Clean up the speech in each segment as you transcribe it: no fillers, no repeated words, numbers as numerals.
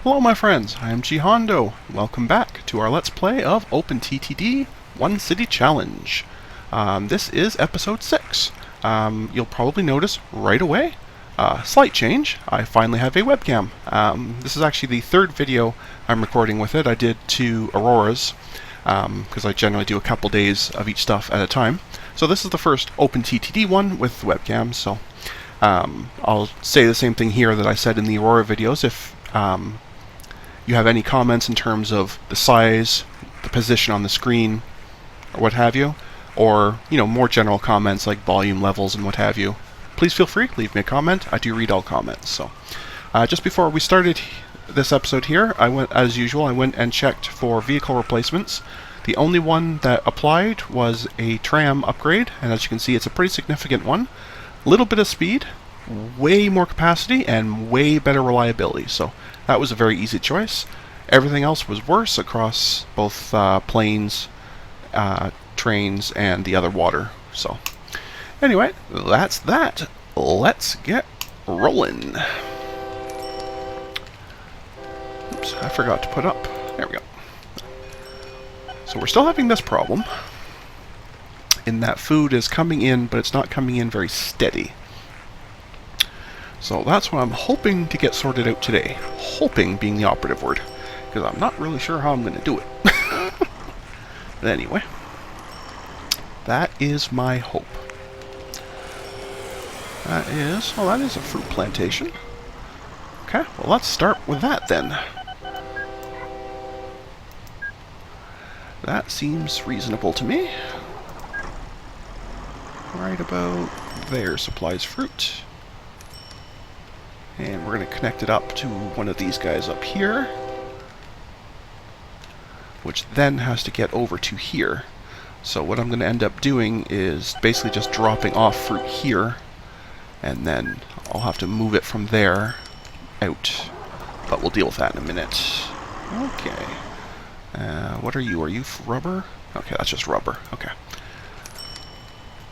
Hello my friends, I am Hondo. Welcome back to our Let's Play of OpenTTD One City Challenge. This is episode 6. You'll probably notice right away, slight change. I finally have a webcam. This is actually the third video I'm recording with it. I did 2 Auroras, because I generally do a couple days of each stuff at a time. So this is the first OpenTTD one with webcam, so I'll say the same thing here that I said in the Aurora videos. If you have any comments in terms of the size, the position on the screen, or what have you, or more general comments like volume levels and what have you, please feel free, leave me a comment. I do read all comments. So just before we started this episode here, as usual, I went and checked for vehicle replacements. The only one that applied was a tram upgrade, and as you can see, it's a pretty significant one. Little bit of speed, way more capacity, and way better reliability. So that was a very easy choice. Everything else was worse across both planes, trains, and the other water. So anyway, that's that. Let's get rolling. Oops, I forgot to put up. There we go. So we're still having this problem in that food is coming in, but it's not coming in very steady. So that's what I'm hoping to get sorted out today. Hoping being the operative word, because I'm not really sure how I'm going to do it. But anyway, that is my hope. That is a fruit plantation. Okay, well let's start with that then. That seems reasonable to me. Right about there supplies fruit. And we're going to connect it up to one of these guys up here, which then has to get over to here. So what I'm going to end up doing is basically just dropping off fruit here, and then I'll have to move it from there out. But we'll deal with that in a minute. Okay. What are you? Are you rubber? Okay, that's just rubber. Okay.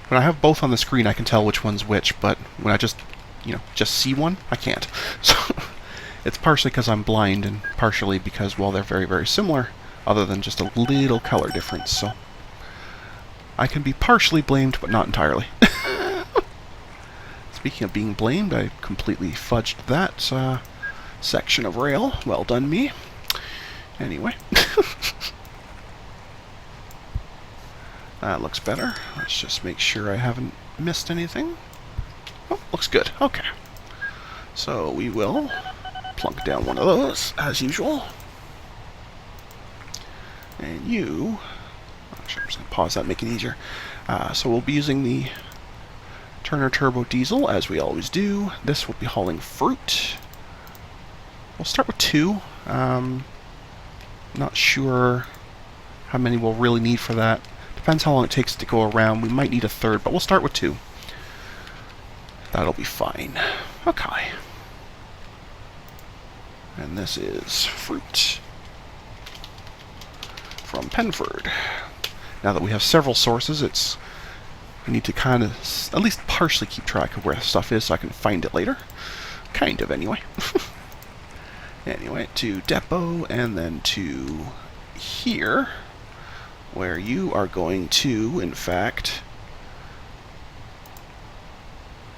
When I have both on the screen, I can tell which one's which, but when I just see one, I can't. So it's partially because I'm blind, and partially because, well, they're very, very similar, other than just a little color difference. So I can be partially blamed, but not entirely. Speaking of being blamed, I completely fudged that section of rail. Well done, me. Anyway. That looks better. Let's just make sure I haven't missed anything. Oh, looks good. Okay. So we will plunk down one of those, as usual. And you... Actually, I'm just going to pause that, make it easier. So we'll be using the Turner Turbo Diesel, as we always do. This will be hauling fruit. We'll start with 2. Not sure how many we'll really need for that. Depends how long it takes to go around. We might need a 3rd, but we'll start with 2. That'll be fine. Okay. And this is fruit from Penford. Now that we have several sources, we need to kind of at least partially keep track of where stuff is so I can find it later. Kind of, anyway. Anyway, to depot, and then to here, where you are going to, in fact,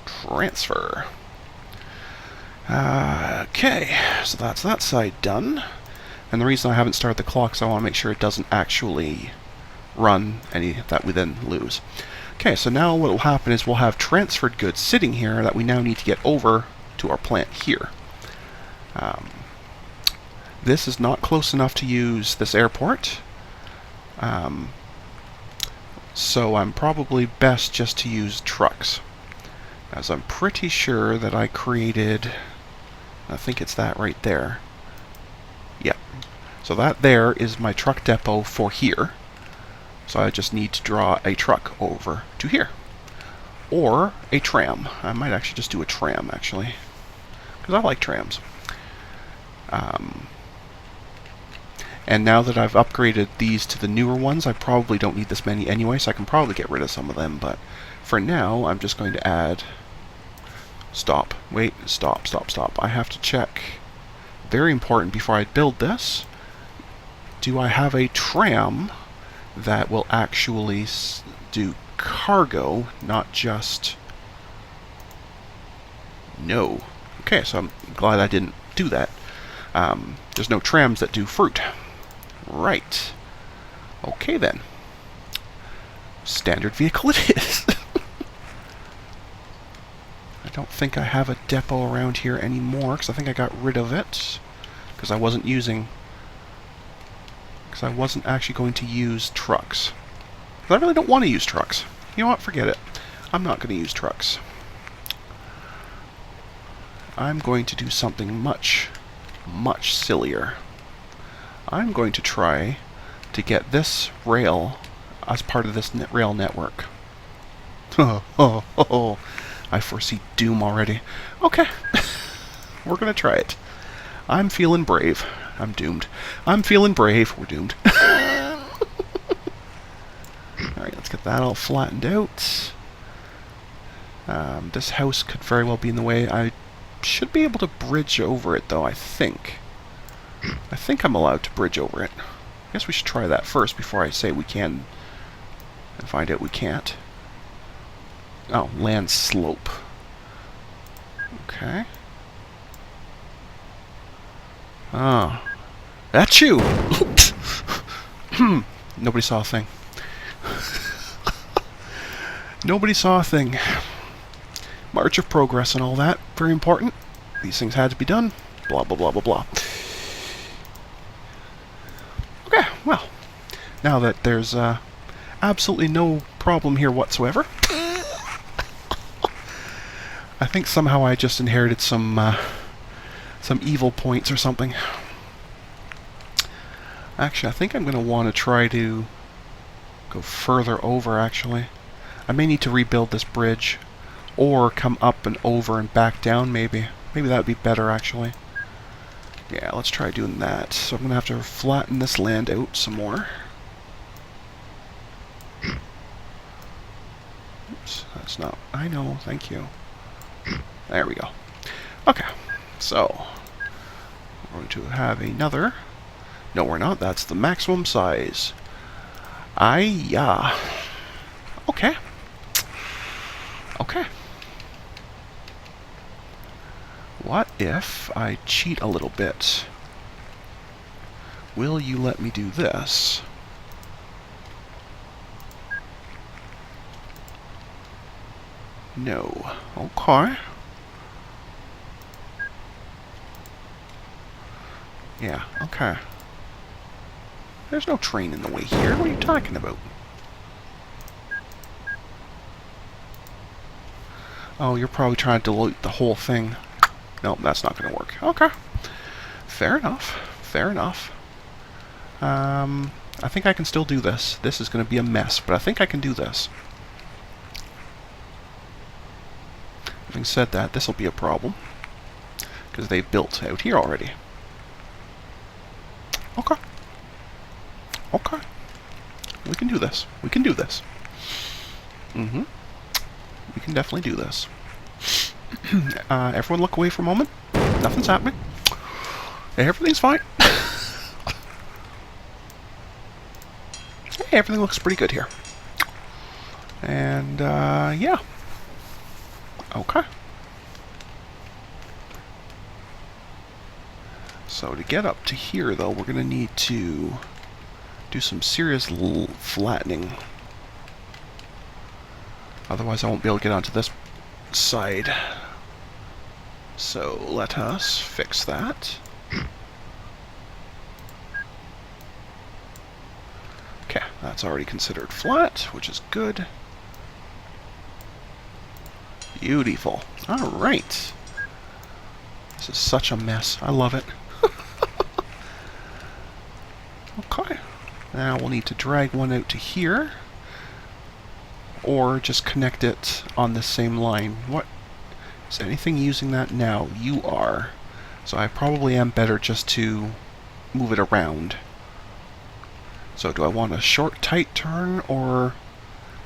transfer. Okay, so that's that side done. And the reason I haven't started the clock is I want to make sure it doesn't actually run any that we then lose. Okay, so now what will happen is we'll have transferred goods sitting here that we now need to get over to our plant here. This is not close enough to use this airport. So I'm probably best just to use trucks, as I'm pretty sure that I created, I think it's that right there. Yep. So that there is my truck depot for here. So I just need to draw a truck over to here. Or a tram. I might actually just do a tram, actually, because I like trams. And now that I've upgraded these to the newer ones, I probably don't need this many anyway, so I can probably get rid of some of them. But for now, I'm just going to add... Stop. Wait. Stop. I have to check very important before I build this, do I have a tram that will actually do cargo, not just... No. Okay, so I'm glad I didn't do that. There's no trams that do fruit. Right. Okay then. Standard vehicle it is. I don't think I have a depot around here anymore, because I think I got rid of it. Because I wasn't actually going to use trucks. But I really don't want to use trucks. You know what? Forget it. I'm not going to use trucks. I'm going to do something much, much sillier. I'm going to try to get this rail as part of this rail network. I foresee doom already. Okay. We're going to try it. I'm feeling brave. I'm doomed. I'm feeling brave. We're doomed. Alright, let's get that all flattened out. This house could very well be in the way. I should be able to bridge over it, though, I think. I think I'm allowed to bridge over it. I guess we should try that first before I say we can and find out we can't. Oh, land slope. Okay. Oh. That's you! Nobody saw a thing. Nobody saw a thing. March of progress and all that. Very important. These things had to be done. Blah, blah, blah, blah, blah. Okay, well. Now that there's absolutely no problem here whatsoever. I think somehow I just inherited some evil points or something. Actually, I think I'm going to want to try to go further over, actually. I may need to rebuild this bridge. Or come up and over and back down, maybe. Maybe that would be better, actually. Yeah, let's try doing that. So I'm going to have to flatten this land out some more. Oops, that's not... I know, thank you. There we go. Okay, so... we're going to have another... No, we're not. That's the maximum size. Okay. Okay. What if I cheat a little bit? Will you let me do this? No. Okay. Yeah, okay. There's no train in the way here. What are you talking about? Oh, you're probably trying to delete the whole thing. Nope, that's not going to work. Okay. Fair enough. Fair enough. I think I can still do this. This is going to be a mess, but I think I can do this. Having said that, this will be a problem. Because they've built out here already. Okay. Okay. We can do this. We can do this. Mm-hmm. We can definitely do this. Everyone look away for a moment. Nothing's happening. Everything's fine. Hey, everything looks pretty good here. And, yeah. Okay. So to get up to here, though, we're going to need to do some serious flattening. Otherwise, I won't be able to get onto this side. So let us fix that. Okay, that's already considered flat, which is good. Beautiful. All right. This is such a mess. I love it. Okay. Now we'll need to drag one out to here. Or just connect it on the same line. What? Is anything using that now? You are. So I probably am better just to move it around. So do I want a short, tight turn, or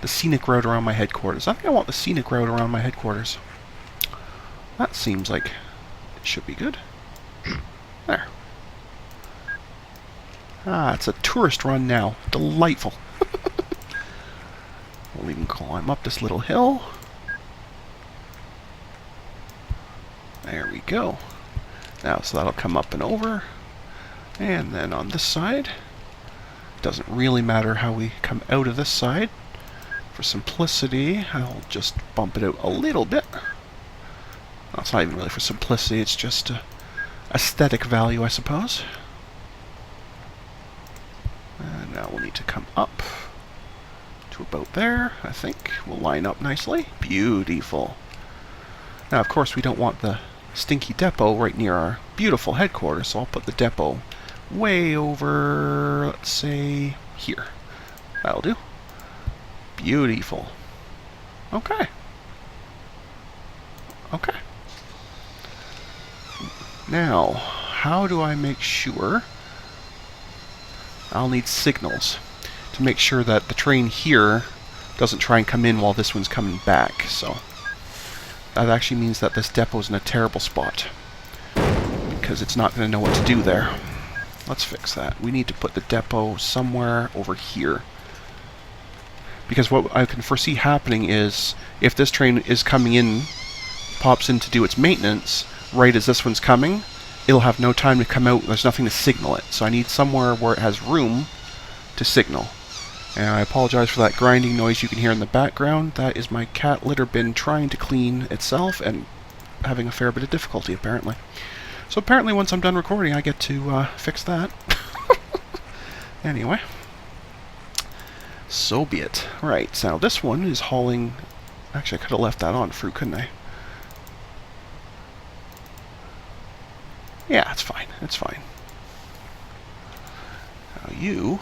the scenic route around my headquarters? I think I want the scenic route around my headquarters. That seems like it should be good. There. Ah, it's a tourist run now. Delightful. We'll even climb up this little hill. There we go. Now, so that'll come up and over. And then on this side, doesn't really matter how we come out of this side. For simplicity, I'll just bump it out a little bit. Well, it's not even really for simplicity, it's just aesthetic value, I suppose. And now we'll need to come up to about there, I think. We'll line up nicely. Beautiful. Now, of course, we don't want the stinky depot right near our beautiful headquarters, so I'll put the depot way over, let's say, here. That'll do. Beautiful. Okay. Okay. Now, how do I make sure? I'll need signals to make sure that the train here doesn't try and come in while this one's coming back, so that actually means that this depot's in a terrible spot because it's not going to know what to do there. Let's fix that. We need to put the depot somewhere over here. Because what I can foresee happening is, if this train is coming in, pops in to do its maintenance, right as this one's coming, it'll have no time to come out. There's nothing to signal it. So I need somewhere where it has room to signal. And I apologize for that grinding noise you can hear in the background. That is my cat litter bin trying to clean itself and having a fair bit of difficulty, apparently. So apparently once I'm done recording, I get to fix that. Anyway. So be it. Right, so now this one is hauling... Actually, I could have left that on fruit, couldn't I? Yeah, it's fine. It's fine. Now you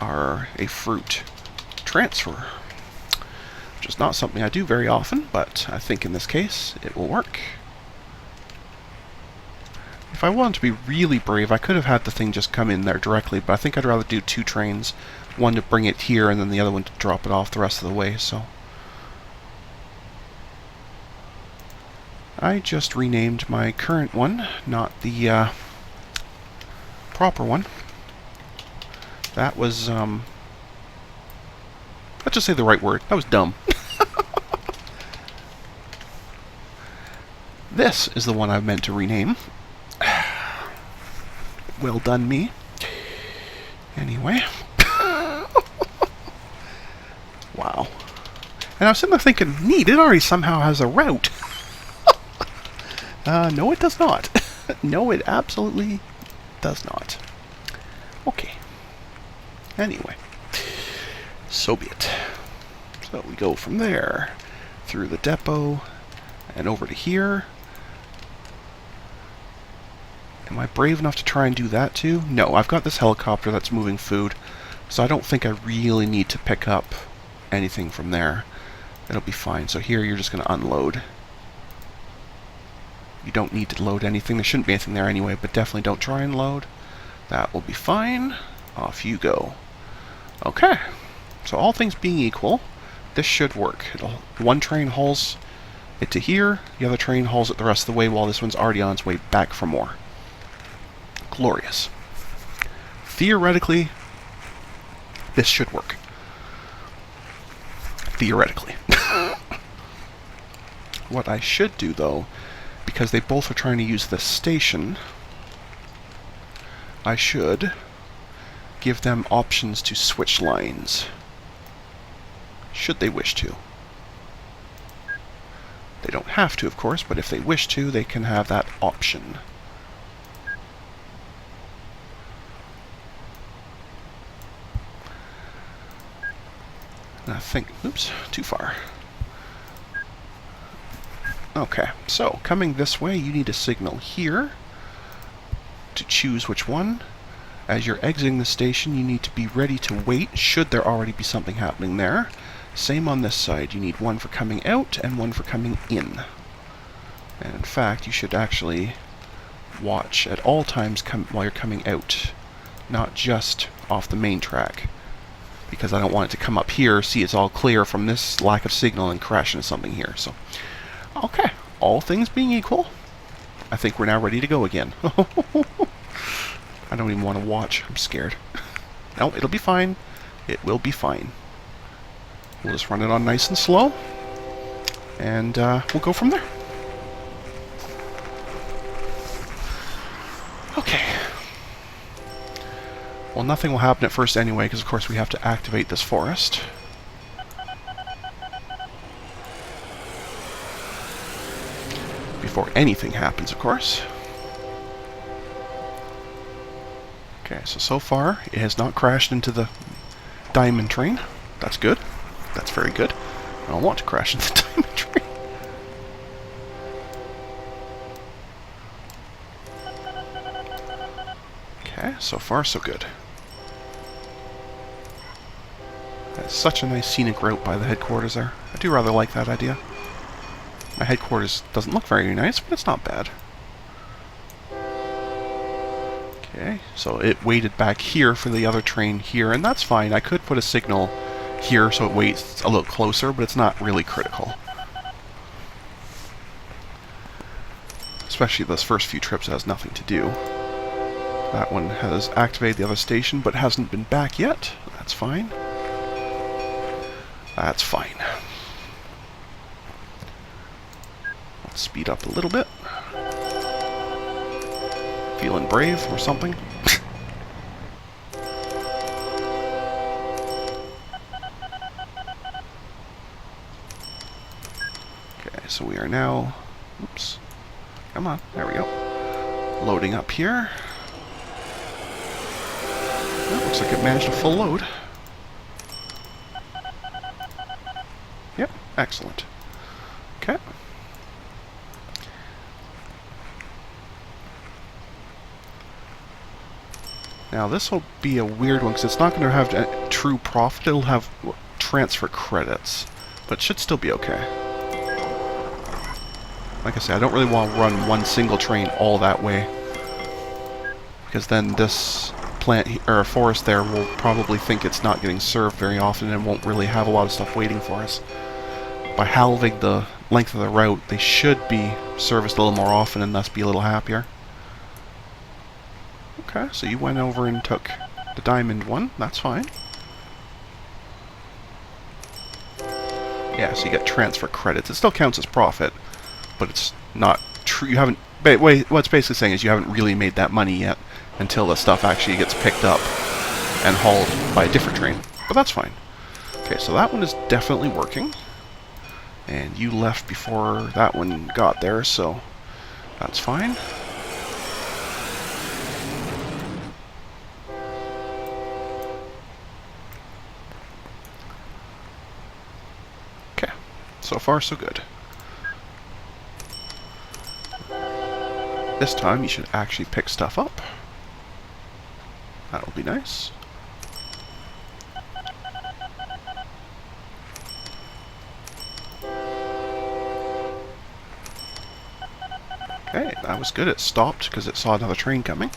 are a fruit transfer, which is not something I do very often, but I think in this case it will work. If I wanted to be really brave, I could have had the thing just come in there directly, but I think I'd rather do two trains. One to bring it here, and then the other one to drop it off the rest of the way, so... I just renamed my current one, not the proper one. That was, let's just say the right word. That was dumb. This is the one I meant to rename. Well done, me. Anyway. Wow. And I was sitting there thinking, neat, it already somehow has a route. No, it does not. No, it absolutely does not. Okay. Anyway. So be it. So we go from there, through the depot, and over to here. Am I brave enough to try and do that too? No, I've got this helicopter that's moving food, so I don't think I really need to pick up anything from there. It'll be fine. So here you're just going to unload. You don't need to load anything. There shouldn't be anything there anyway, but definitely don't try and load. That will be fine. Off you go. Okay. So all things being equal, this should work. One train hauls it to here, the other train hauls it the rest of the way while this one's already on its way back for more. Glorious. Theoretically, this should work. Theoretically. What I should do, though, because they both are trying to use this station, I should give them options to switch lines, should they wish to. They don't have to, of course, but if they wish to, they can have that option. And I think, oops, too far. Okay, so coming this way, you need a signal here to choose which one. As you're exiting the station, you need to be ready to wait, should there already be something happening there. Same on this side. You need one for coming out and one for coming in. And in fact, you should actually watch at all times while you're coming out, not just off the main track. Because I don't want it to come up here, see it's all clear from this lack of signal and crash into something here. So, okay, all things being equal, I think we're now ready to go again. I don't even want to watch. I'm scared. No, it'll be fine. It will be fine. We'll just run it on nice and slow, and we'll go from there. Okay. Well, nothing will happen at first anyway, because of course we have to activate this forest. Before anything happens, of course. Okay, so far it has not crashed into the diamond train. That's good. That's very good. I don't want to crash into the diamond train. Okay, so far so good. That's such a nice scenic route by the headquarters there. I do rather like that idea. My headquarters doesn't look very nice, but it's not bad. Okay, so it waited back here for the other train here, and that's fine. I could put a signal here so it waits a little closer, but it's not really critical. Especially those first few trips, it has nothing to do. That one has activated the other station, but hasn't been back yet. That's fine. That's fine. Let's speed up a little bit. Feeling brave or something. Okay, so we are now... Oops. Come on, there we go. Loading up here. That looks like it managed a full load. Yep, excellent. Okay. Now this will be a weird one, because it's not going to have a true profit. It'll have transfer credits, but it should still be okay. Like I said, I don't really want to run one single train all that way, because then this plant or forest there will probably think it's not getting served very often and won't really have a lot of stuff waiting for us. By halving the length of the route, they should be serviced a little more often and thus be a little happier. Okay, so you went over and took the diamond one. That's fine. Yeah, so you get transfer credits. It still counts as profit, but it's not true. You haven't... Wait, what it's basically saying is you haven't really made that money yet until the stuff actually gets picked up and hauled by a different train. But that's fine. Okay, so that one is definitely working. And you left before that one got there, so that's fine. Okay, so far so good. This time you should actually pick stuff up. That'll be nice. Okay, that was good. It stopped because it saw another train coming.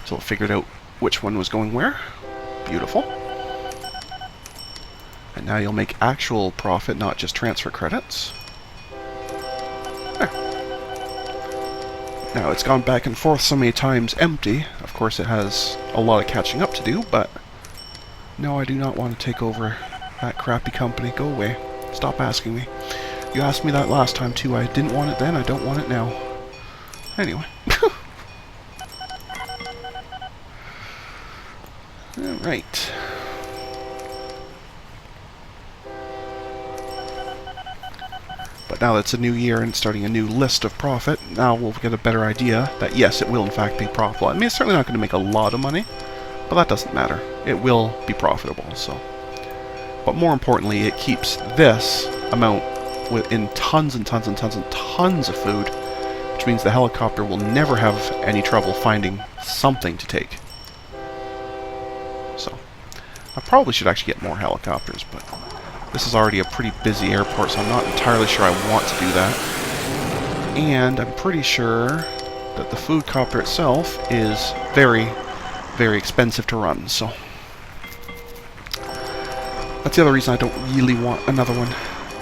So it figured out which one was going where. Beautiful. And now you'll make actual profit, not just transfer credits. There. Now, it's gone back and forth so many times empty. Of course, it has a lot of catching up to do, but... No, I do not want to take over that crappy company. Go away. Stop asking me. You asked me that last time, too. I didn't want it then, I don't want it now. Anyway. Alright. But now that it's a new year and starting a new list of profit, now we'll get a better idea that yes, it will in fact be profitable. I mean, it's certainly not going to make a lot of money, but that doesn't matter. It will be profitable, so. But more importantly, it keeps this amount in tons and tons and tons and tons of food, which means the helicopter will never have any trouble finding something to take. So, I probably should actually get more helicopters, but this is already a pretty busy airport, so I'm not entirely sure I want to do that. And I'm pretty sure that the food copter itself is very, very expensive to run, so that's the other reason I don't really want another one.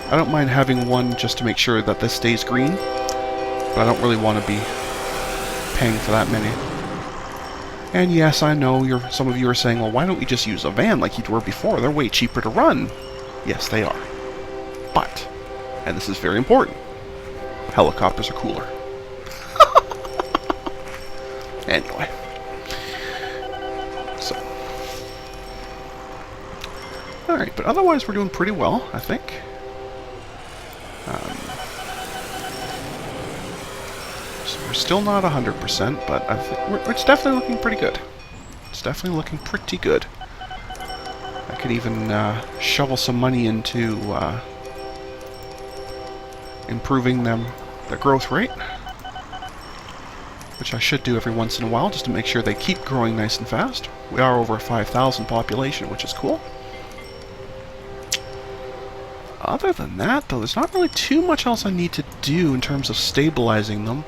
I don't mind having one just to make sure that this stays green, but I don't really want to be paying for that many. And yes, I know some of you are saying, well, why don't we just use a van like you were before? They're way cheaper to run. Yes, they are. But, and this is very important, helicopters are cooler. Anyway. So. Alright, but otherwise we're doing pretty well, I think. So we're still not 100%, but I think it's definitely looking pretty good. It's definitely looking pretty good. I could even shovel some money into improving their growth rate, which I should do every once in a while just to make sure they keep growing nice and fast. We are over a 5,000 population, which is cool. Other than that, though, there's not really too much else I need to do in terms of stabilizing them.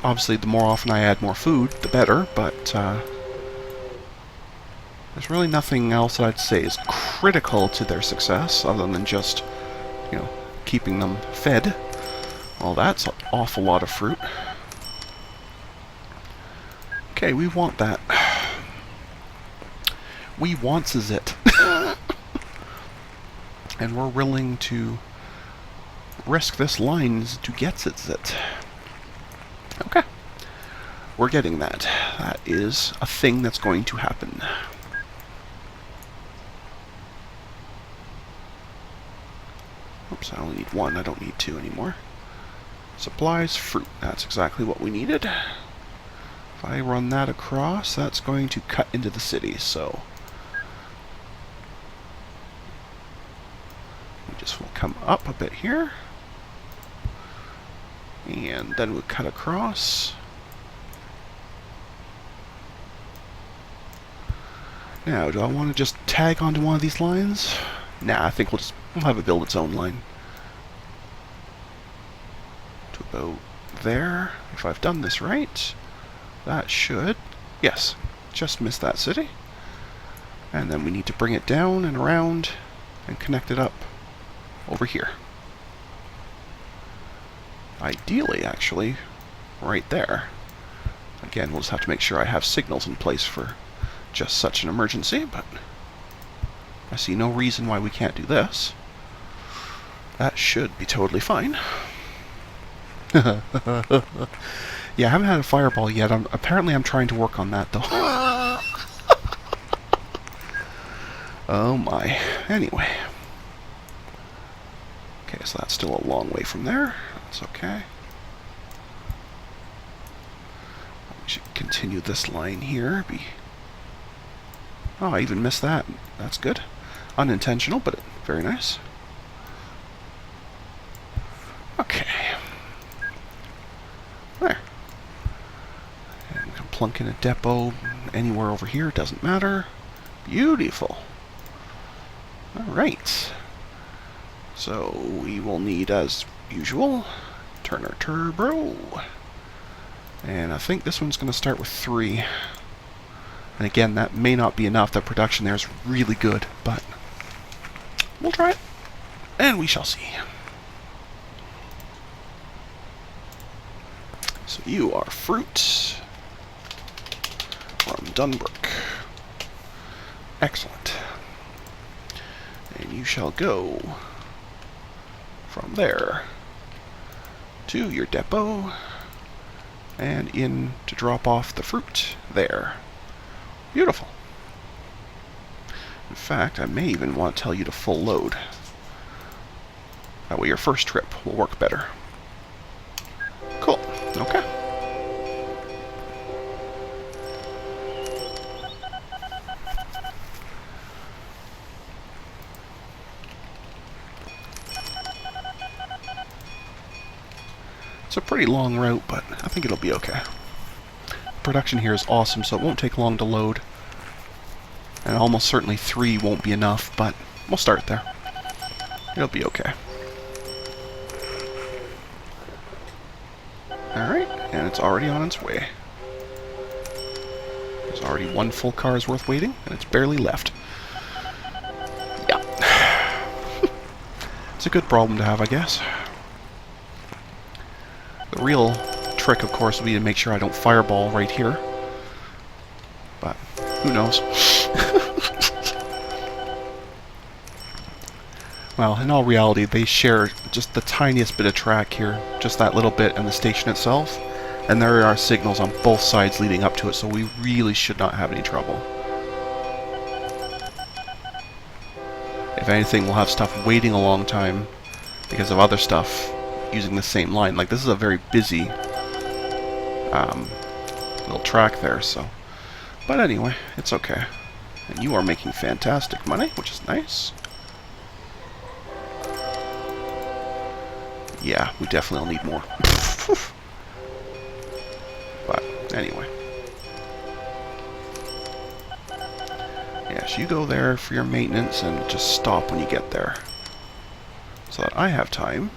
Obviously, the more often I add more food, the better, but there's really nothing else that I'd say is critical to their success, other than just, you know, keeping them fed. Well, that's an awful lot of fruit. Okay, we want that. We wants is it. And we're willing to risk this line to get it. Okay. We're getting that. That is a thing that's going to happen. Oops, I only need one. I don't need two anymore. Supplies, fruit. That's exactly what we needed. If I run that across, that's going to cut into the city, so we just will come up a bit here. And then we'll cut across. Now, do I want to just tag onto one of these lines? Nah, I think we'll have it build its own line. To about there. If I've done this right, that should... Yes, just missed that city. And then we need to bring it down and around and connect it up over here. Ideally, actually, right there. Again, we'll just have to make sure I have signals in place for just such an emergency, but I see no reason why we can't do this. That should be totally fine. Yeah, I haven't had a fireball yet. Apparently I'm trying to work on that, though. Oh my. Anyway. Okay, so that's still a long way from there. That's okay. We should continue this line here. Oh, I even missed that. That's good. Unintentional, but very nice. Okay. There. And we can plunk in a depot anywhere over here. Doesn't matter. Beautiful. Alright. So we will need, as usual, turn our turbo. And I think this one's going to start with 3. And again, that may not be enough. The production there is really good, but we'll try it, and we shall see. So you are fruit from Dunbrook. Excellent. And you shall go from there to your depot and in to drop off the fruit there. Beautiful. In fact, I may even want to tell you to full load. That way your first trip will work better. Cool. Okay. It's a pretty long route, but I think it'll be okay. Production here is awesome, so it won't take long to load. And almost certainly 3 won't be enough, but we'll start there. It'll be okay. Alright, and it's already on its way. There's already 1 full car's worth waiting, and it's barely left. Yeah. It's a good problem to have, I guess. The real trick, of course, will be to make sure I don't fireball right here. But who knows? Well, in all reality, they share just the tiniest bit of track here, just that little bit, and the station itself. And there are signals on both sides leading up to it, so we really should not have any trouble. If anything, we'll have stuff waiting a long time because of other stuff using the same line. Like, this is a very busy little track there, so... But anyway, it's okay. And you are making fantastic money, which is nice. Yeah, we definitely will need more. But, anyway. Yes, you go there for your maintenance and just stop when you get there. So that I have time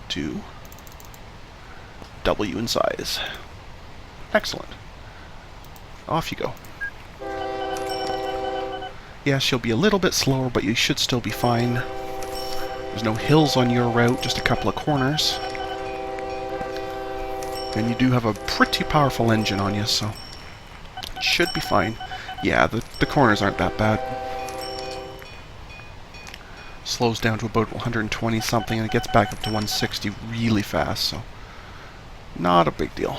to double you in size. Excellent. Off you go. Yes, you'll be a little bit slower, but you should still be fine. There's no hills on your route, just a couple of corners. And you do have a pretty powerful engine on you, so it should be fine. Yeah, the corners aren't that bad. Slows down to about 120 something, and it gets back up to 160 really fast, so not a big deal.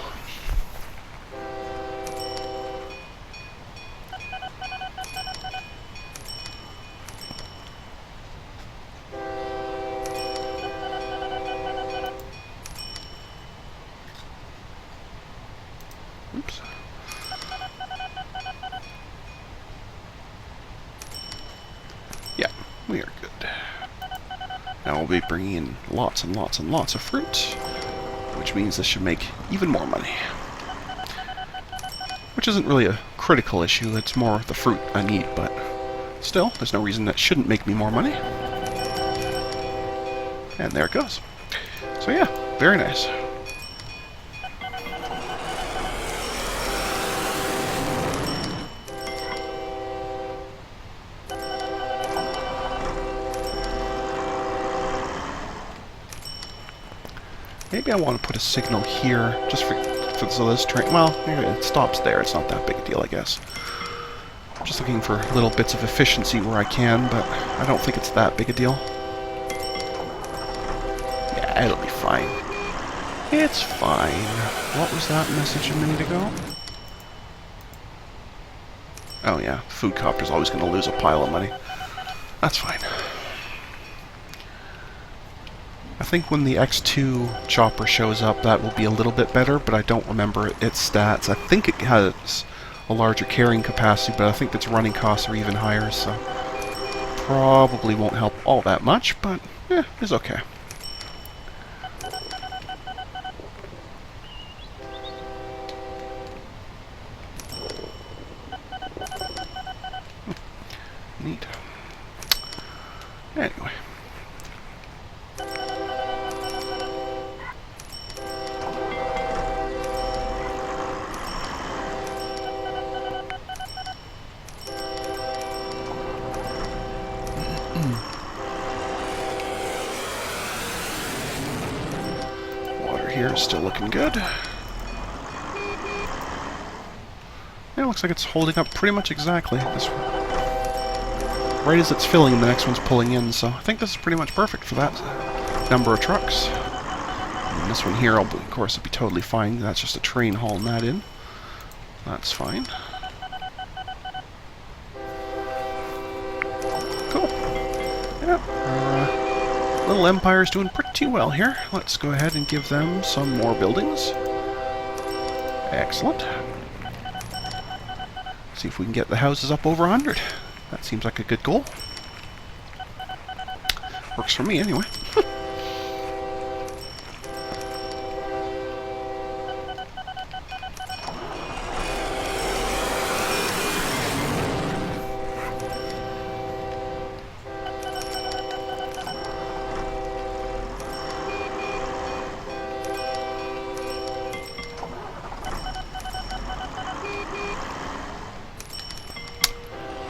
Oops. Yeah, we are good. Now we'll be bringing in lots and lots and lots of fruit, which means this should make even more money. Which isn't really a critical issue, it's more the fruit I need, but still, there's no reason that shouldn't make me more money. And there it goes. So yeah, very nice. Maybe I want to put a signal here, just for so this train... Well, it stops there. It's not that big a deal, I guess. I'm just looking for little bits of efficiency where I can, but I don't think it's that big a deal. Yeah, it'll be fine. It's fine. What was that message a minute ago? Oh yeah, food copter's always going to lose a pile of money. That's fine. I think when the X2 chopper shows up, that will be a little bit better, but I don't remember its stats. I think it has a larger carrying capacity, but I think its running costs are even higher, so probably won't help all that much, but yeah, it's okay. Neat. Anyway. Water here is still looking good. Yeah, it looks like it's holding up pretty much exactly. This right as it's filling, the next one's pulling in, so I think this is pretty much perfect for that number of trucks. And this one here, of course, will be totally fine. That's just a train hauling that in. That's fine. Cool. Yeah, little Empire's doing pretty well here. Let's go ahead and give them some more buildings. Excellent. See if we can get the houses up over 100. That seems like a good goal. Works for me, anyway.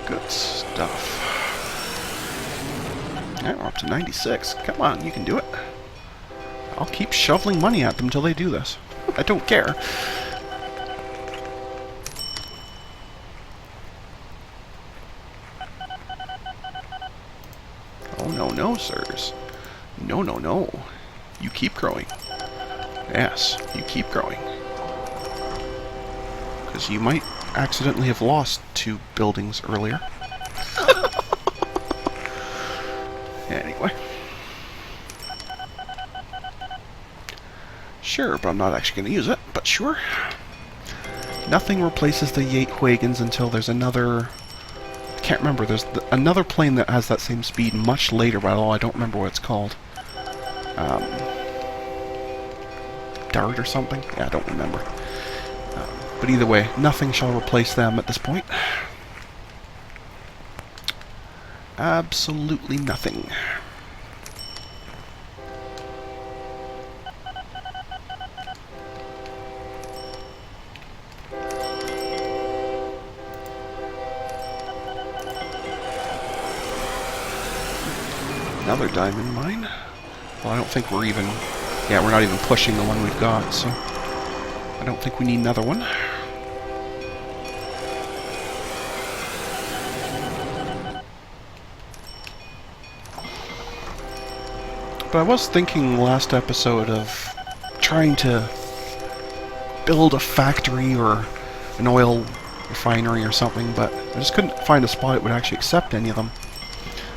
Good stuff. Alright, we're up to 96. Come on, you can do it. I'll keep shoveling money at them till they do this. I don't care. Oh, no, no, sirs. No, no, no. You keep growing. Yes, you keep growing. Because you might accidentally have lost 2 buildings earlier. Anyway. Sure, but I'm not actually going to use it, but sure. Nothing replaces the Yates-Huygens until there's another... I can't remember, there's another plane that has that same speed much later, but I don't remember what it's called. Dart or something? Yeah, I don't remember. But either way, nothing shall replace them at this point. Absolutely nothing. Another diamond mine. Well, I don't think we're even... Yeah, we're not even pushing the one we've got, so... I don't think we need another one. But I was thinking last episode of trying to build a factory or an oil refinery or something, but I just couldn't find a spot that would actually accept any of them,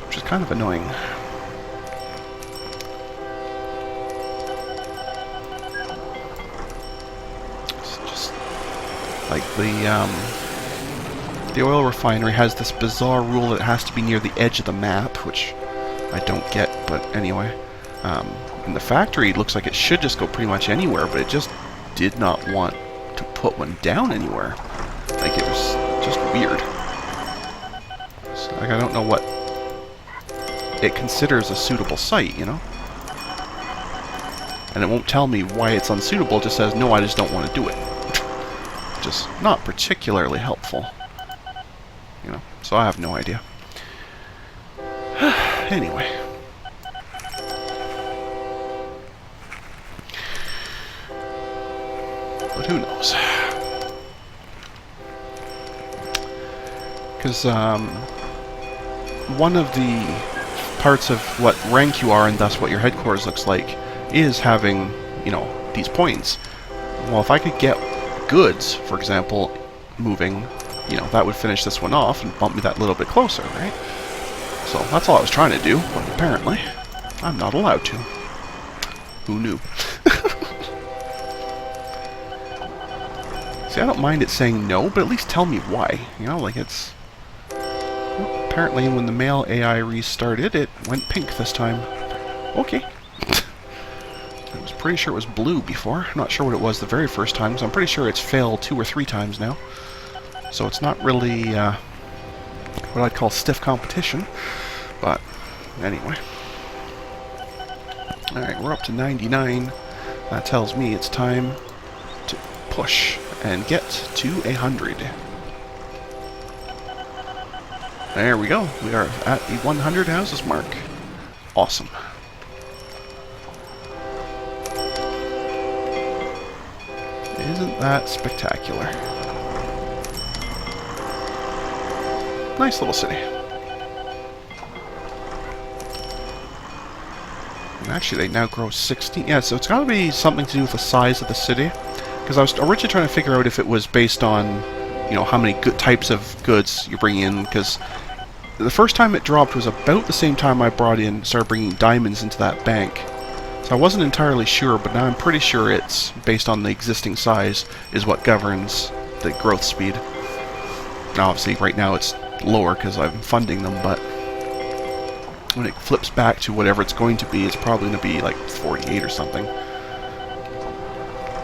which is kind of annoying. It's just like the oil refinery has this bizarre rule that it has to be near the edge of the map, which I don't get, but anyway. And the factory looks like it should just go pretty much anywhere, but it just did not want to put one down anywhere. Like, it was just weird. So, like, I don't know what it considers a suitable site, you know? And it won't tell me why it's unsuitable, it just says, no, I just don't want to do it. Just not particularly helpful. You know, so I have no idea. Anyway. But who knows? Because one of the parts of what rank you are, and thus what your headquarters looks like, is having, you know, these points. Well, if I could get goods, for example, moving, you know, that would finish this one off and bump me that little bit closer, right? So that's all I was trying to do, but apparently I'm not allowed to. Who knew? See, I don't mind it saying no, but at least tell me why. You know, like it's... Well, apparently when the male AI restarted, it went pink this time. Okay. I was pretty sure it was blue before. I'm not sure what it was the very first time, so I'm pretty sure it's failed 2 or 3 times now. So it's not really what I'd call stiff competition. But anyway. Alright, we're up to 99. That tells me it's time to push and get to 100. There we go. We are at the 100 houses mark. Awesome. Isn't that spectacular? Nice little city. And actually, they now grow 16. Yeah, so it's got to be something to do with the size of the city. Because I was originally trying to figure out if it was based on, you know, how many good types of goods you bring in. Because the first time it dropped was about the same time I started bringing diamonds into that bank. So I wasn't entirely sure, but now I'm pretty sure it's based on the existing size is what governs the growth speed. Now, obviously, right now it's lower because I'm funding them, but when it flips back to whatever it's going to be, it's probably going to be like 48 or something.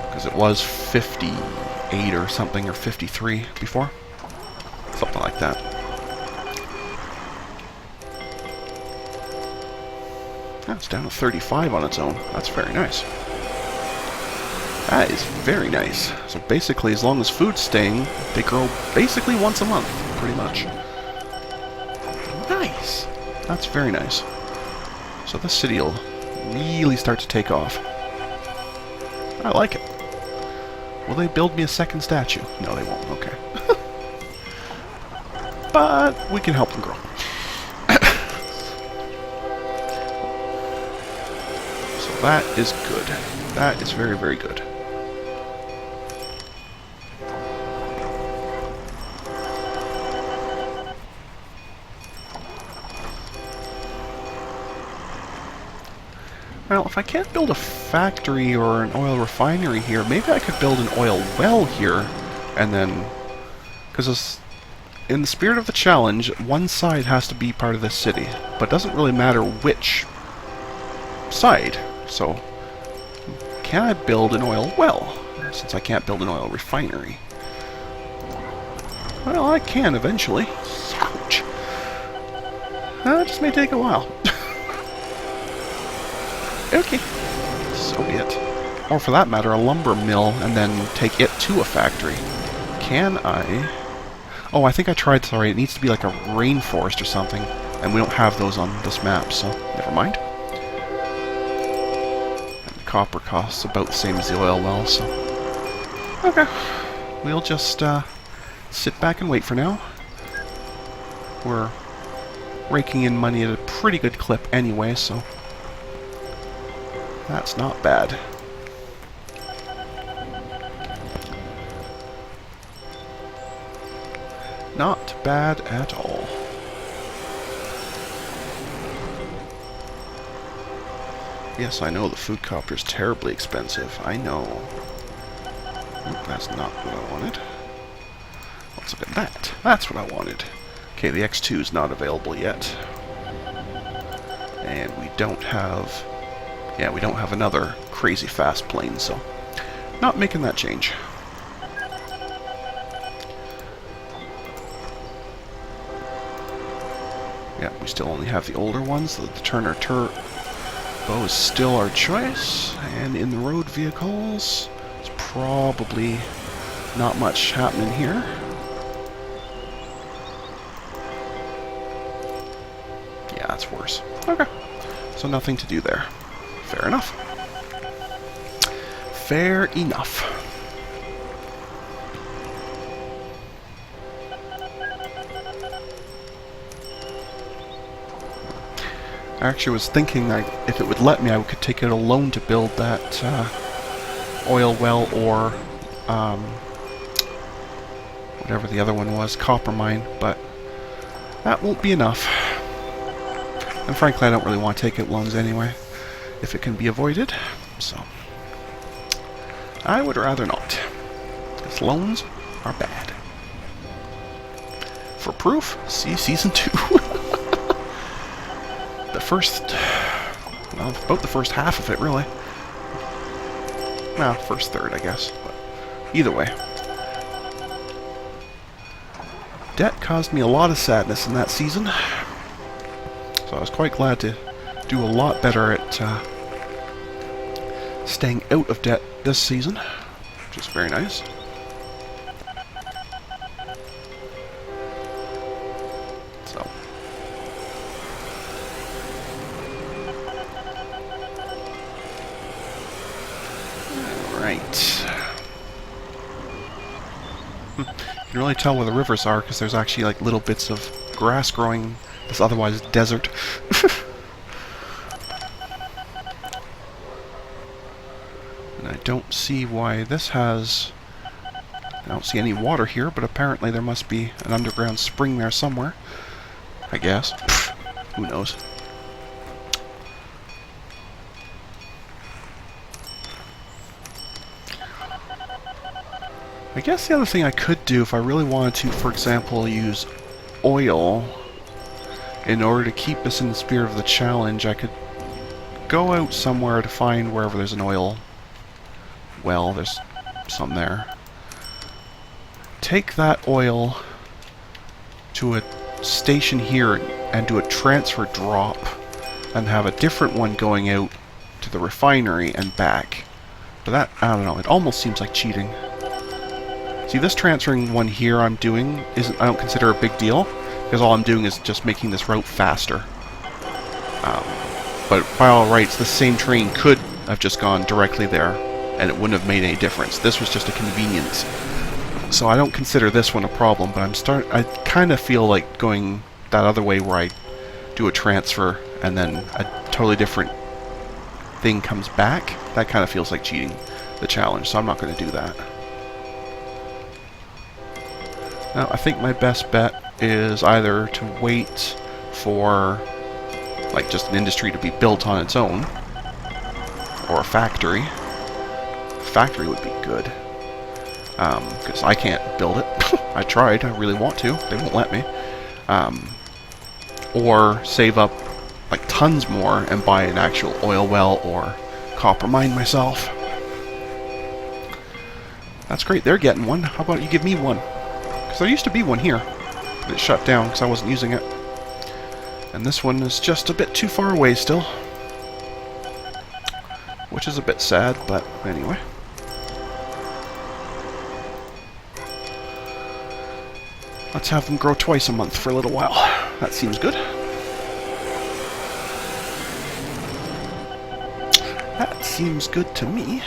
Because it was 58 or something, or 53 before. Something like that. It's down to 35 on its own. That's very nice. That is very nice. So basically, as long as food's staying, they grow basically once a month, pretty much. Nice. That's very nice. So this city will really start to take off. I like it. Will they build me a second statue? No, they won't. Okay. But we can help them grow. So that is good. That is very, very good. Well, if I can't build a factory or an oil refinery here, maybe I could build an oil well here, and then... Because in the spirit of the challenge, one side has to be part of this city, but it doesn't really matter which side. So, can I build an oil well, since I can't build an oil refinery? Well, I can eventually. Ouch. It just may take a while. Okay, so be it. Or for that matter, a lumber mill, and then take it to a factory. Can I... Oh, I think I tried, sorry, it needs to be like a rainforest or something, and we don't have those on this map, so never mind. And the copper costs about the same as the oil well, so... Okay, we'll just sit back and wait for now. We're raking in money at a pretty good clip anyway, so... That's not bad. Not bad at all. Yes, I know the food copter is terribly expensive. I know. Oop, that's not what I wanted. Let's look at that. That's what I wanted. Okay, the X2 is not available yet. And we don't have... Yeah, we don't have another crazy fast plane, so not making that change. Yeah, we still only have the older ones. The Turner Turbo is still our choice. And in the road vehicles, it's probably not much happening here. Yeah, that's worse. Okay, so nothing to do there. Fair enough. Fair enough. I actually was thinking if it would let me, I could take out a loan to build that oil well or whatever the other one was, copper mine, but that won't be enough. And frankly, I don't really want to take out loans anyway, if it can be avoided, so I would rather not, because loans are bad. For proof, see Season 2. The first, well, about the first half of it, really. Well, first third, I guess, but either way. Debt caused me a lot of sadness in that season, so I was quite glad to do a lot better at staying out of debt this season, which is very nice. So. Alright. You can really tell where the rivers are because there's actually like little bits of grass growing this otherwise desert. And I don't see why this has... I don't see any water here, but apparently there must be an underground spring there somewhere. I guess. Who knows? I guess the other thing I could do if I really wanted to, for example, use oil in order to keep us in the spirit of the challenge, I could go out somewhere to find wherever there's an oil well, there's some there. Take that oil to a station here and do a transfer drop and have a different one going out to the refinery and back. But that, I don't know, it almost seems like cheating. See, this transferring one here I'm doing isn't, I don't consider a big deal, because all I'm doing is just making this route faster. But by all rights, the same train could have just gone directly there. and it wouldn't have made any difference. This was just a convenience. So I don't consider this one a problem, but I kind of feel like going that other way where I do a transfer and then a totally different thing comes back. That kind of feels like cheating the challenge, so I'm not going to do that. Now, I think my best bet is either to wait for like just an industry to be built on its own, or a factory. Factory would be good. Because I can't build it. I tried, I really want to. They won't let me. Or save up like tons more and buy an actual oil well or copper mine myself. That's great, they're getting one. How about you give me one? Because there used to be one here, but it shut down because I wasn't using it. And this one is just a bit too far away still. Which is a bit sad, but anyway. Let's have them grow twice a month for a little while. That seems good. That seems good to me.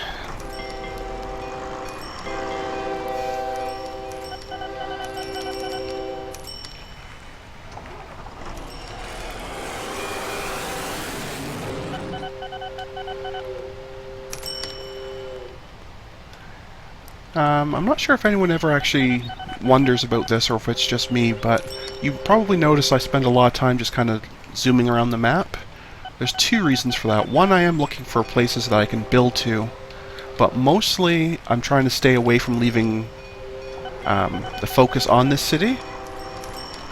I'm not sure if anyone ever actually wonders about this or if it's just me, but you probably notice I spend a lot of time just kind of zooming around the map. There's two reasons for that. One, I am looking for places that I can build to, but mostly I'm trying to stay away from leaving the focus on this city,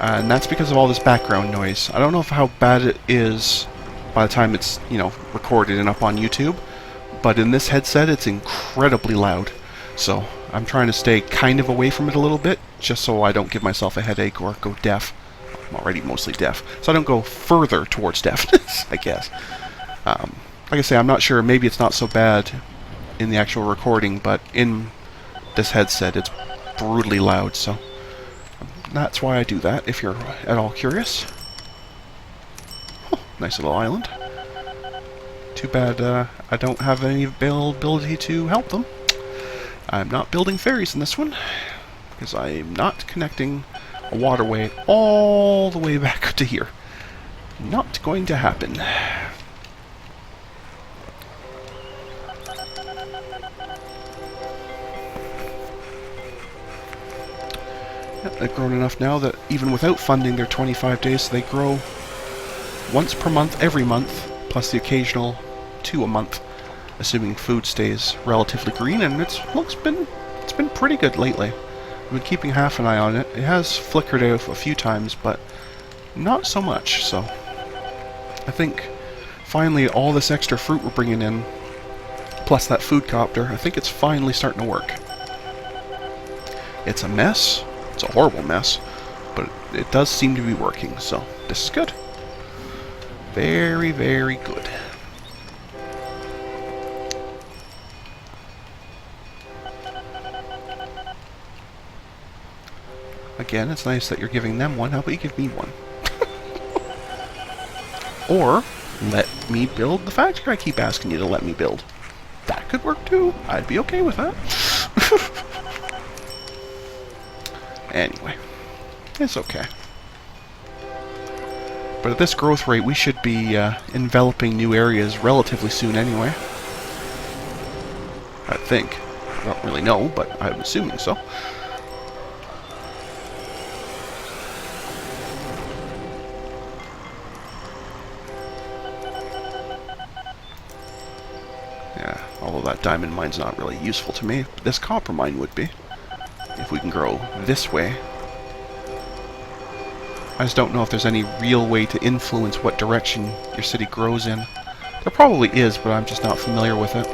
and that's because of all this background noise. I don't know how bad it is by the time it's, you know, recorded and up on YouTube, but in this headset it's incredibly loud. So I'm trying to stay kind of away from it a little bit, just so I don't give myself a headache or go deaf. I'm already mostly deaf, so I don't go further towards deafness, I guess. Like I say, I'm not sure. Maybe it's not so bad in the actual recording, but in this headset it's brutally loud, so that's why I do that, if you're at all curious. Oh, nice little island. Too bad I don't have any ability to help them. I'm not building ferries in this one, because I'm not connecting a waterway all the way back to here. Not going to happen. Yep, they've grown enough now that even without funding, they're 25 days, so they grow once per month, every month, plus the occasional 2 a month. Assuming food stays relatively green, and it's been pretty good lately. I've been keeping half an eye on it. It has flickered out a few times, but not so much, so I think finally all this extra fruit we're bringing in, plus that food copter, I think it's finally starting to work. It's a mess. It's a horrible mess, but it does seem to be working, so this is good. Very, very good. Again, it's nice that you're giving them one. How about you give me one? Or, let me build the factory I keep asking you to let me build. That could work too. I'd be okay with that. Anyway, it's okay. But at this growth rate, we should be enveloping new areas relatively soon anyway. I think. I don't really know, but I'm assuming so. Yeah, although that diamond mine's not really useful to me, but this copper mine would be. If we can grow this way. I just don't know if there's any real way to influence what direction your city grows in. There probably is, but I'm just not familiar with it.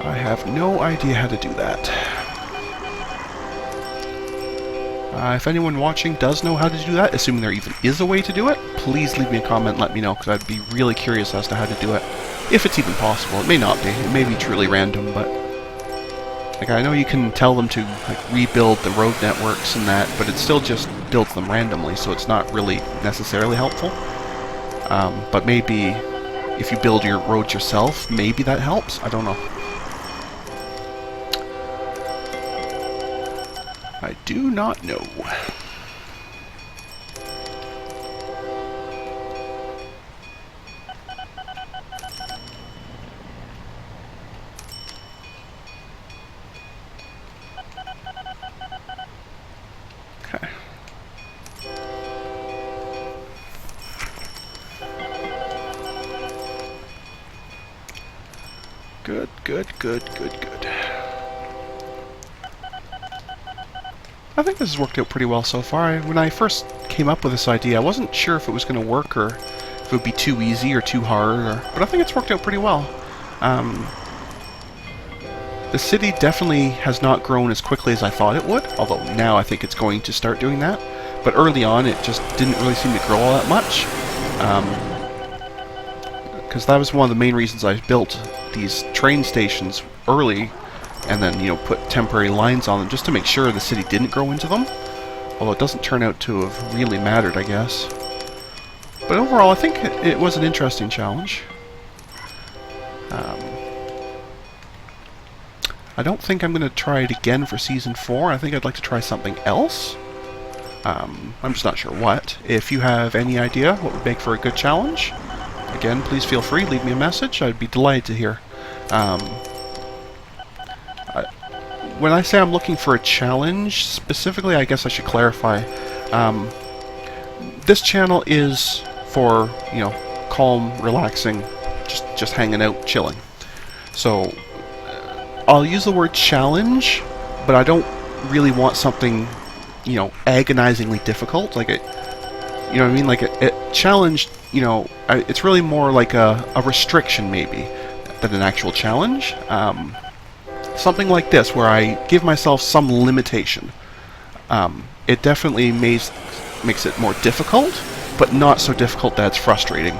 I have no idea how to do that. If anyone watching does know how to do that, assuming there even is a way to do it, please leave me a comment and let me know, because I'd be really curious as to how to do it. If it's even possible. It may not be. It may be truly random, but Like, I know you can tell them to like rebuild the road networks and that, but it still just builds them randomly, so it's not really necessarily helpful. But maybe if you build your roads yourself, maybe that helps. I don't know. I do not know. Okay. Good, good, good, good, good. I think this has worked out pretty well so far. When I first came up with this idea, I wasn't sure if it was going to work or if it would be too easy or too hard, but I think it's worked out pretty well. The city definitely has not grown as quickly as I thought it would, although now I think it's going to start doing that. But early on, it just didn't really seem to grow all that much. Because that was one of the main reasons I built these train stations early, and then, you know, put temporary lines on them just to make sure the city didn't grow into them. Although it doesn't turn out to have really mattered, I guess. But overall, I think it was an interesting challenge. I don't think I'm going to try it again for Season 4. I think I'd like to try something else. I'm just not sure what. If you have any idea what would make for a good challenge, again, please feel free, leave me a message. I'd be delighted to hear. When I say I'm looking for a challenge, specifically, I guess I should clarify. This channel is for, you know, calm, relaxing, just hanging out, chilling. So, I'll use the word challenge, but I don't really want something, you know, agonizingly difficult. Like, it, you know what I mean? Like, a challenge, you know, it's really more like a restriction, maybe, than an actual challenge. Something like this, where I give myself some limitation. It definitely makes it more difficult, but not so difficult that it's frustrating.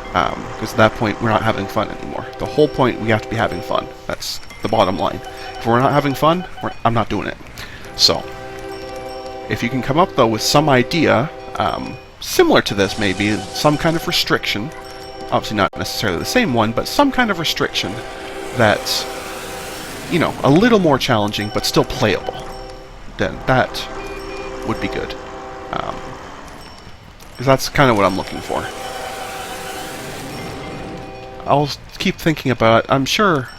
Because at that point, we're not having fun anymore. The whole point, we have to be having fun. That's the bottom line. If we're not having fun, I'm not doing it. So, if you can come up, though, with some idea, similar to this, maybe, some kind of restriction, obviously not necessarily the same one, but some kind of restriction that's, you know, a little more challenging, but still playable, then that would be good. Because that's kind of what I'm looking for. I'll keep thinking about it. I'm sure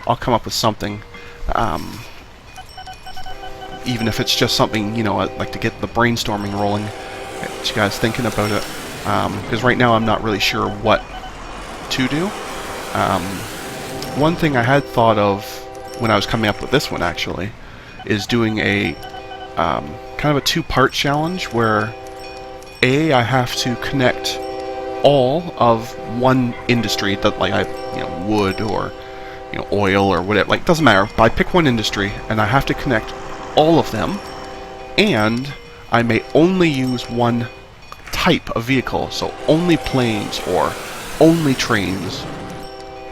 I'll come up with something, even if it's just something, you know, I'd like to get the brainstorming rolling, get you guys thinking about it, because right now I'm not really sure what to do. One thing I had thought of when I was coming up with this one, actually, is doing a kind of a two-part challenge where I have to connect all of one industry that, like, you know, wood or, you know, oil or whatever, like, doesn't matter, but I pick one industry and I have to connect all of them, and I may only use one type of vehicle, so only planes or only trains,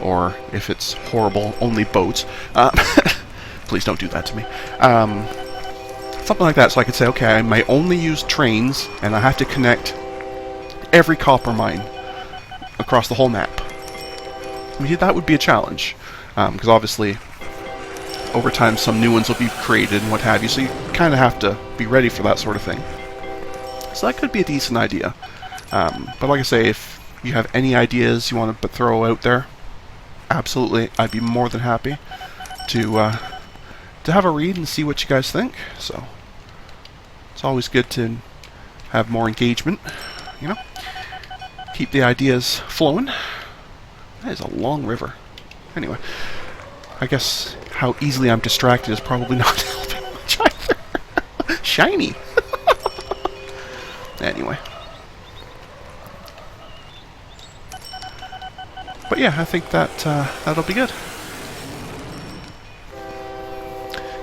or if it's horrible, only boats. Please don't do that to me. Something like that, so I could say, okay, I may only use trains, and I have to connect every copper mine across the whole map. I mean, that would be a challenge, because obviously, over time, some new ones will be created and what have you, so you kind of have to be ready for that sort of thing. So that could be a decent idea. But like I say, if you have any ideas you want to throw out there, absolutely, I'd be more than happy to have a read and see what you guys think. So it's always good to have more engagement, you know, keep the ideas flowing. That is a long river. Anyway, I guess how easily I'm distracted is probably not helping much either. Shiny. Anyway. But yeah, I think that that'll be good.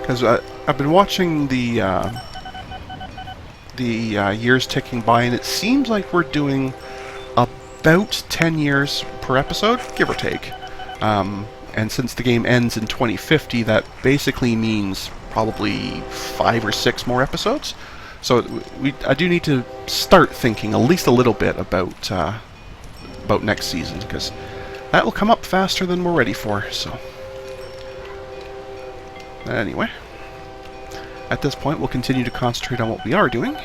Because I've been watching the years ticking by, and it seems like we're doing about 10 years per episode, give or take. And since the game ends in 2050, that basically means probably 5 or 6 more episodes. So I do need to start thinking at least a little bit about next season, because that will come up faster than we're ready for. So anyway, at this point, we'll continue to concentrate on what we are doing.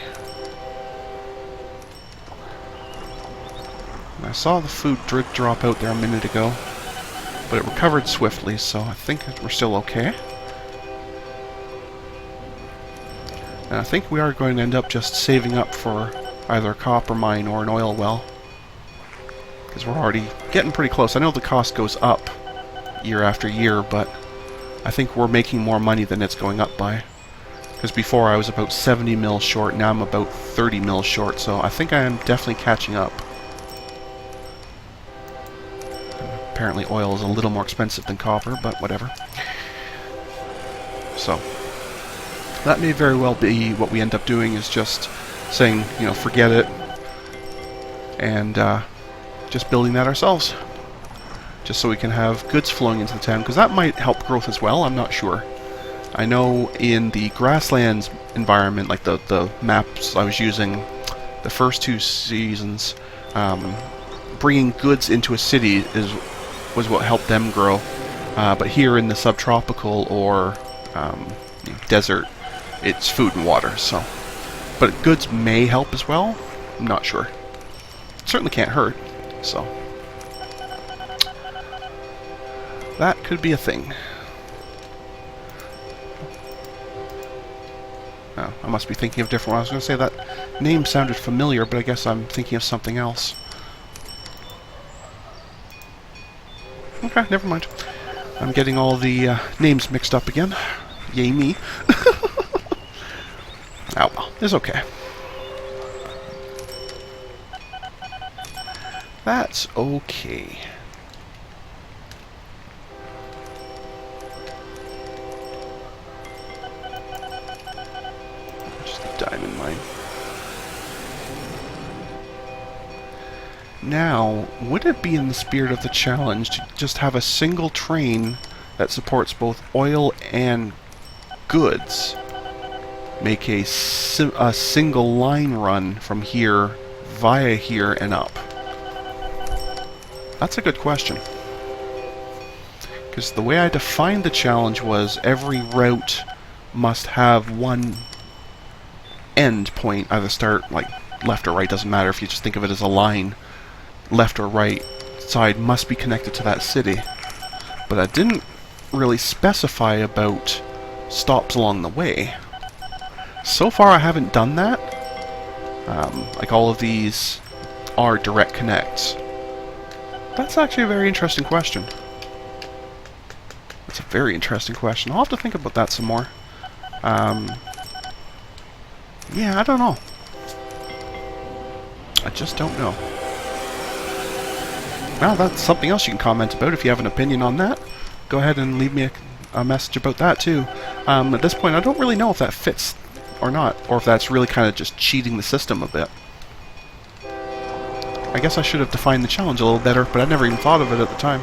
I saw the food drop out there a minute ago, but it recovered swiftly, so I think we're still okay. And I think we are going to end up just saving up for either a copper mine or an oil well, because we're already getting pretty close. I know the cost goes up year after year, but I think we're making more money than it's going up by. Because before I was about 70 mil short, now I'm about 30 mil short, so I think I am definitely catching up. Apparently oil is a little more expensive than copper, but whatever. So that may very well be what we end up doing, is just saying, you know, forget it, and just building that ourselves, just so we can have goods flowing into the town, because that might help growth as well. I'm not sure. I know in the grasslands environment, like the maps I was using the first 2 seasons, bringing goods into a city was what helped them grow. But here in the subtropical or desert, it's food and water. So, but goods may help as well. I'm not sure. It certainly can't hurt. So that could be a thing. Oh, I must be thinking of a different one. I was going to say that name sounded familiar, but I guess I'm thinking of something else. Okay, never mind. I'm getting all the names mixed up again. Yay me. Oh well, it's okay. That's okay. Just a diamond mine. Now, would it be in the spirit of the challenge to just have a single train that supports both oil and goods? Make a single line run from here via here and up? That's a good question. Because the way I defined the challenge was every route must have one end point, either start like left or right, doesn't matter if you just think of it as a line. Left or right side must be connected to that city. But I didn't really specify about stops along the way. So far I haven't done that. Like all of these are direct connects. That's actually a very interesting question. That's a very interesting question. I'll have to think about that some more. Yeah, I don't know. I just don't know. Well, that's something else you can comment about if you have an opinion on that. Go ahead and leave me a message about that too. At this point, I don't really know if that fits or not, or if that's really kind of just cheating the system a bit. I guess I should have defined the challenge a little better, but I never even thought of it at the time.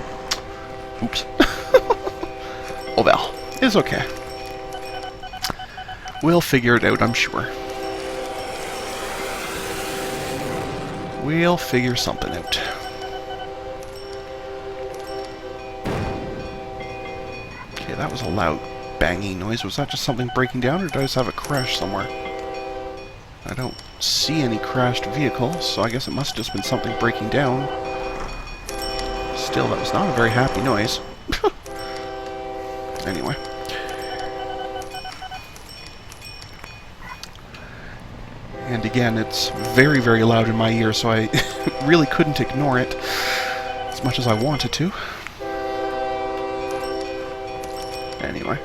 Oops. Oh well, it's okay. We'll figure it out, I'm sure. We'll figure something out. Okay, that was a loud banging noise. Was that just something breaking down, or did I just have a crash somewhere? I don't see any crashed vehicles, so I guess it must have just been something breaking down. Still, that was not a very happy noise. Anyway. And again, it's very, very loud in my ear, so I really couldn't ignore it as much as I wanted to. Anyway.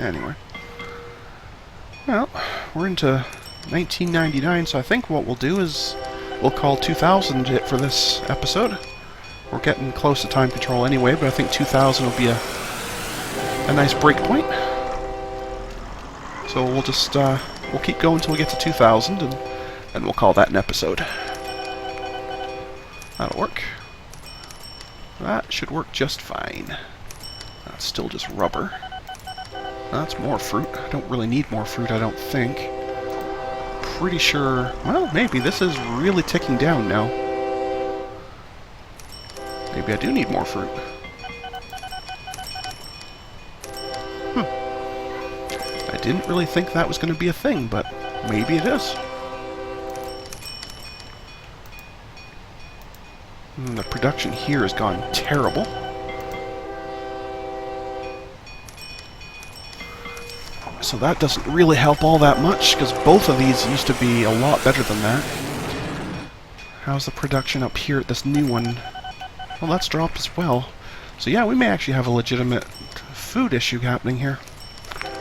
Anyway. Well, we're into 1999, so I think what we'll do is we'll call 2000 it for this episode. We're getting close to time control anyway, but I think 2,000 will be a nice break point. So we'll just we'll keep going until we get to 2,000, and we'll call that an episode. That'll work. That should work just fine. That's still just rubber. That's more fruit. I don't really need more fruit, I don't think. Pretty sure... Well, maybe this is really ticking down now. Maybe I do need more fruit. I didn't really think that was going to be a thing, but maybe it is. The production here has gone terrible. So that doesn't really help all that much, because both of these used to be a lot better than that. How's the production up here at this new one? Well, that's dropped as well. So yeah, we may actually have a legitimate food issue happening here.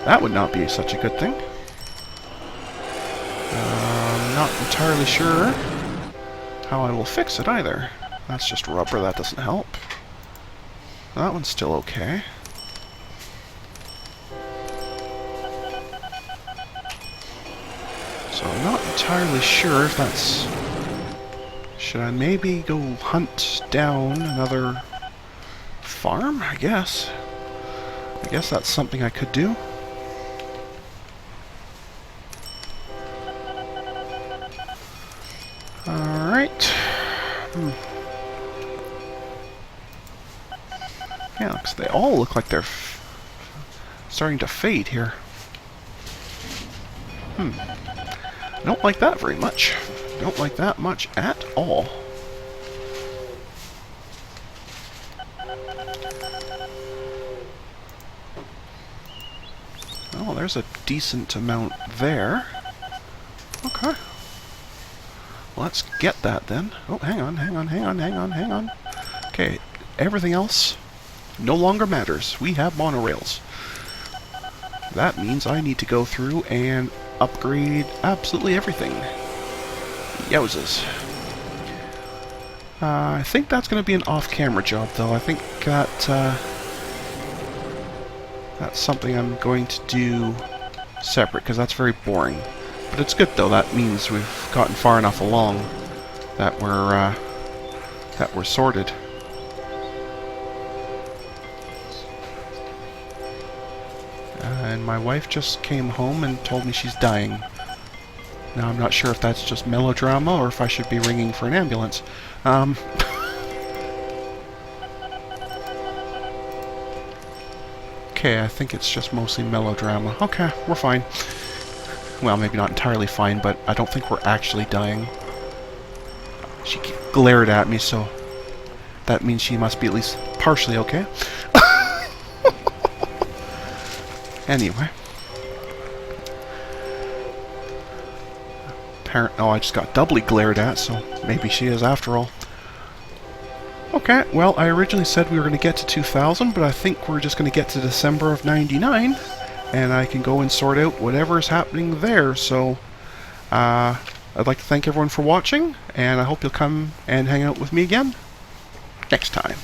That would not be such a good thing. I'm not entirely sure how I will fix it either. That's just rubber, that doesn't help. That one's still okay. So I'm not entirely sure if that's... Should I maybe go hunt down another farm? I guess that's something I could do. Alright. Yeah, because they all look like they're starting to fade here. I don't like that very much. Don't like that much at all. Oh, there's a decent amount there. Okay. Let's get that then. Oh, hang on. Okay, everything else no longer matters. We have monorails. That means I need to go through and upgrade absolutely everything. Yowzas. I think that's going to be an off-camera job, though. I think that that's something I'm going to do separate, because that's very boring. But it's good, though. That means we've gotten far enough along that we're sorted. And my wife just came home and told me she's dying. Now, I'm not sure if that's just melodrama or if I should be ringing for an ambulance. Okay, I think it's just mostly melodrama. Okay, we're fine. Well, maybe not entirely fine, but I don't think we're actually dying. She glared at me, so that means she must be at least partially okay. Anyway. Oh, I just got doubly glared at, so maybe she is after all. Okay, well, I originally said we were going to get to 2,000, but I think we're just going to get to December of 99, and I can go and sort out whatever is happening there. So, I'd like to thank everyone for watching, and I hope you'll come and hang out with me again next time.